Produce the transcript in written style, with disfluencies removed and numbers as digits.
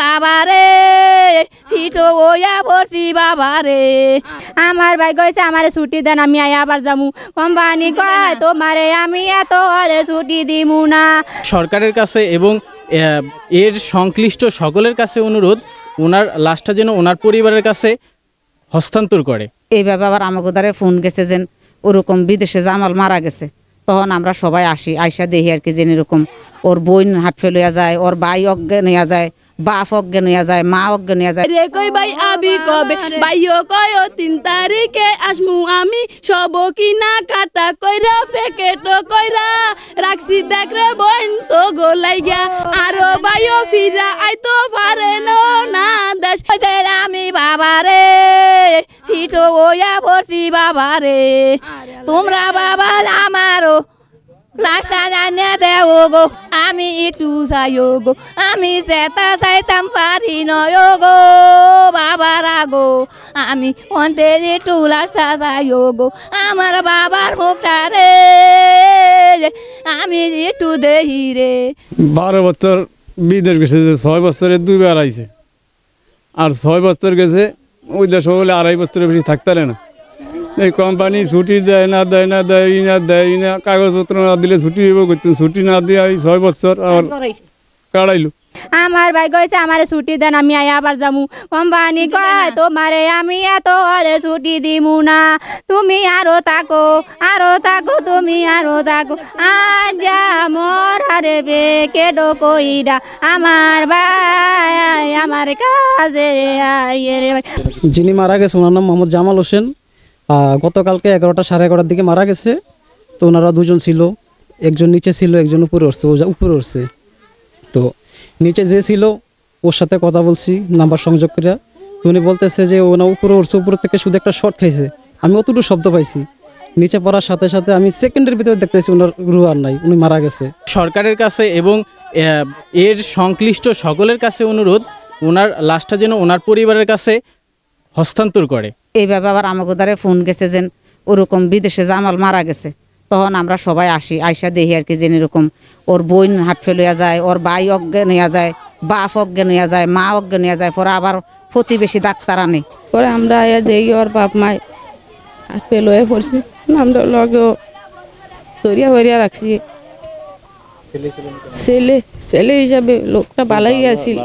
বাবারে ফিটো ওয়া ভর্তি বাবারে আমার ভাই কইছে আমারে ছুটি দেন আমি আবার যামু কোম্পানি কয় তোমারে আমি এত আরে ছুটি দিমু না। সরকারের কাছে এবং এর সংশ্লিষ্ট সকলের কাছে অনুরোধ ওনার লাশটা যেন ওনার পরিবারের কাছে হস্তান্তর করে। এইভাবে আবার আমাকে দ্বারা ফোন গেছে যে ওরকম বিদেশে জামাল মারা গেছে, তখন আমরা সবাই আসি আইসা দেখি আর কি যে এরকম ওর বোন হাট ফেলিয়া যায়, ওর ভাই অজ্ঞান হইয়া যায়, বাপ অজ্ঞান হইয়া যায়, মা অজ্ঞান হইয়া যায়। রে কই ভাই আবি কবে ভাইও কয় ৩ তারিখে আসমু আমি সব কিনা কাটা কইরা প্যাকেট কইরা রাখছি দেখ রে বোন তো গোলাই গিয়া আরো ভাইও ফিরা আইতো পারে না দেশ আমি বাবারে ফিটো ওয়া ভর্তি বাবারে তোমরা বাবা আমারও লাস্টটা জানিয়ে দেও গো আমি একটু যাইও গো আমি যেতা চাইতাম পারি নয় গো বাবারা গো আমি অন্তে একটু লাস্টটা যাইও গো আমার বাবার মুখটা রে আমি একটু দেহি রে। 12 বছর বিদেশ গেছে, 6 বছরে 2 বার আইছে, আর 6 বছর গেছে ওই দেশ হলে 2.5 বছরের বেশি থাকতে পারে না। এই কোম্পানি ছুটি দেয় না কাগজপত্র না দিলে ছুটি হইব, ছুটি না দিয়ে 6 বছর আর কাটাইলো। আমার ভাই কইছে আমারে ছুটি দেন আমি আবার যামু কোম্পানি কয় তোমারে আমি এত আরে ছুটি দিমু না তুমি আরো থাকো তুমি আরো থাকো আজ মোর হারে বে কেডো কইরা আমার ভাই আমার কাজে আইরে। যিনি মারা গেছে ওনার নাম মোহাম্মদ জামাল হোসেন। গতকালকে 11টা সাড়ে 11টার দিকে মারা গেছে। তো ওনারা দুজন ছিল, একজন নিচে ছিল একজন উপরে উঠছে। তো নিচে যে ছিল ওর সাথে কথা বলছি নাম্বার সংযোগ করে, উনি বলতেছে যে ওনা উপরে উঠছে, উপর থেকে শুধু একটা শর্ট খাইছে। আমি অতটুকু শব্দ পাইছি, নিচে পড়ার সাথে সাথে আমি সেকেন্ডের ভিতরে দেখতেছি ওনার রুহ আর নাই, উনি মারা গেছে। সরকারের কাছে এবং এর সংশ্লিষ্ট সকলের কাছে অনুরোধ ওনার লাশটা যেন ওনার পরিবারের কাছে হস্তান্তর করে। এইভাবে আবার আমাকে দ্বারা ফোন গেছে যে ওরকম বিদেশে জামাল মারা গেছে, তখন আমরা সবাই আসি আইসা দেখি আর কি যে এরকম ওর বোন হাট ফেলিয়া যায়, ওর ভাই অজ্ঞান হইয়া যায়, বাপ অজ্ঞান হইয়া যায়, মা অজ্ঞান হইয়া যায়, পরে আবার প্রতিবেশী ডাক্তার আনে। পরে আমরা আয়া দেখি ওর বাপ মায় হাট ফেল হয়ে পড়ছি, আমরা লগেও ধরিয়া রাখছি। ছেলে হিসাবে লোকটা ভালোই আছিল।